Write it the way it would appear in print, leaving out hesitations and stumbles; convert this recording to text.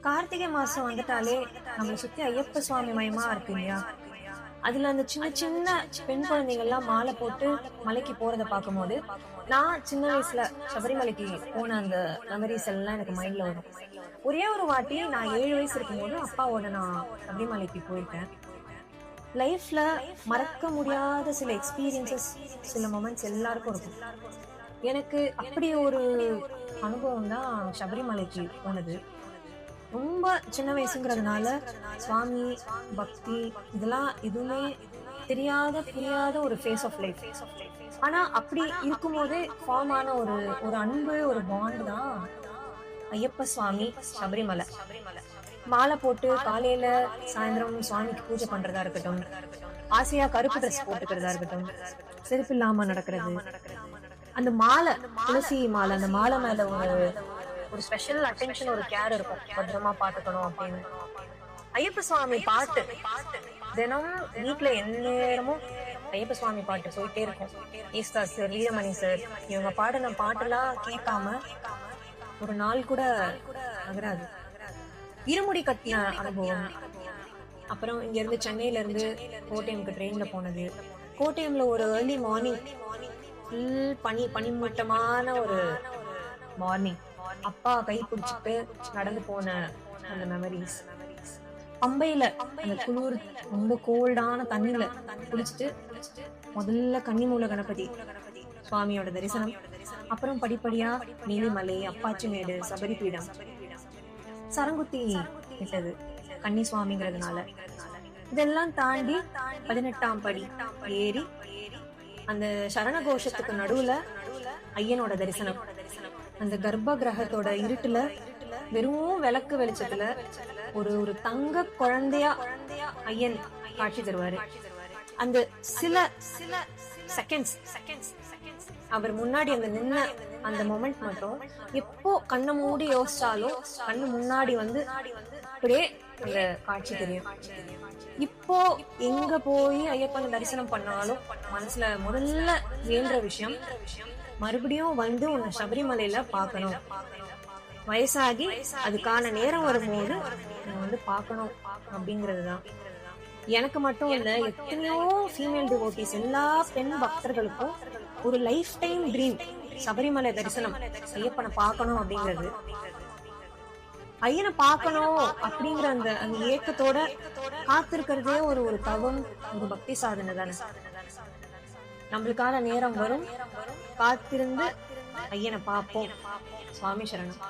கார்த்திகை மாசம் வந்துட்டாலே நம்மளை சுத்தி ஐயப்ப சுவாமி மயமா இருக்கு இல்லையா? அதுல அந்த சின்ன சின்ன பெண் குழந்தைங்க எல்லாம் மாலை போட்டு மலைக்கு போறத பார்க்கும்போது, நான் சின்ன வயசுல சபரிமலைக்கு போன அந்த மெமரிஸ் எல்லாம் எனக்கு மைண்ட்ல வரும். ஒரே ஒரு வாட்டி நான் 7 வயசு இருக்கும்போது அப்பாவோட நான் சபரிமலைக்கு போயிருக்கேன். லைஃப்ல மறக்க முடியாத சில எக்ஸ்பீரியன்சஸ், சில மொமெண்ட்ஸ் எல்லாருக்கும் இருக்கும். எனக்கு அப்படி ஒரு அனுபவம் தான் சபரிமலைக்கு போனது. ரொம்ப சின்ன வயசுங்கிறதுனால சுவாமி, பக்தி இதெல்லாம் எதுவுமே தெரியாத புரியாத ஒரு ஃபேஸ் ஆஃப் லைஃப். ஆனா அப்படி இருக்கும்போதே ஃபார்ம் ஆன ஒரு ஒரு அன்பு, ஒரு பாண்ட் தான் ஐயப்ப சுவாமி, சபரிமலை. மாலை போட்டு காலையில சாயந்தரம் சுவாமிக்கு பூஜை பண்றதா இருக்கட்டும், ஆசையா கருப்பு ட்ரெஸ் போட்டுக்கிறதா இருக்கட்டும், செருப்பு இல்லாம நடக்கிறது, அந்த மாலை, துளசி மாலை, அந்த மாலை மேல ஒரு ஒரு ஸ்பெஷல் அட்டென்ஷன், ஒரு கேர் இருக்கும், பத்திரமா பாத்துக்கணும் அப்படின்னு. ஐயப்ப சுவாமி பாட்டு தினம் வீட்டுல எந்நேரமும் ஐயப்ப சுவாமி பாட்டு போயிட்டே இருக்கும். ஈஸ்தா சார், வீரமணி சார் இவங்க பாடின பாட்டெல்லாம் கேட்காம ஒரு நாள் கூட நகராது. இருமுடி கட்டின அனுபவம். அப்புறம் இங்க இருந்து சென்னையில இருந்து கோட்டயம்க்கு ட்ரெயின்ல போனது. கோட்டயம்ல ஒரு ஏர்லி மார்னிங் ஃபுல் பனிமூட்டமான ஒரு மார்னிங், அப்பா கை பிடிச்சிட்டு நடந்து போன அந்த மெமரிஸ். பம்பையில அந்த குளிர் ரொம்ப கோல்டான தண்ணியில குளிச்சுட்டு முதல்ல கன்னிமூல கணபதி சுவாமியோட தரிசனம். அப்புறம் படிப்படியா நீலிமலை, அப்பாச்சி மேடு, சபரி பீடம், சரங்குத்தி விட்டது கன்னி சுவாமிங்கிறதுனால. இதெல்லாம் தாண்டி 18ஆம் படி ஏறி அந்த சரண கோஷத்துக்கு நடுவுல ஐயனோட தரிசனம். அந்த கர்ப்ப கிரகத்தோட இருட்டுல வெறும் விளக்கு வெளிச்சத்துல ஒரு ஒரு தங்க குழந்தையா ஐயன் காட்சி தருவாரு. அந்த சில செகண்ட்ஸ் அவர் முன்னாடி அந்த நின்ன அந்த மொமெண்ட் மட்டும் எப்போ கண்ணை மூடி யோசிச்சாலும் கண்ணு முன்னாடி வந்து அப்படியே அந்த காட்சி தெரியும். இப்போ எங்க போய் ஐயப்பன் தரிசனம் பண்ணாலும் மனசுல முதல்ல வேண்ட விஷயம், மறுபடியும் வந்து உன்னை சபரிமலையில பாக்கணும், வயசாகி அதுக்கான நேரம் வரும்போது நான் வந்து பாக்கணும் அப்படிங்கறதுதான். எனக்கு மட்டும் இல்ல, எத்தனையோ ஃபீமேல் டிவோட்டிஸ், எல்லா பெண் பக்தர்களுக்கும் ஒரு லைஃப் டைம் ட்ரீம் சபரிமலை தரிசனம், ஐயப்பனை பார்க்கணும் அப்படிங்கிறது. ஐயனை பார்க்கணும் அப்படிங்கிற அந்த அந்த ஏக்கத்தோட காத்திருக்கிறதே ஒரு ஒரு தவம், ஒரு பக்தி சாதனை தானே. நம்மளுக்கான நேரம் வரும், காத்திருந்து ஐயனை பார்ப்போம். சுவாமி சரணம்.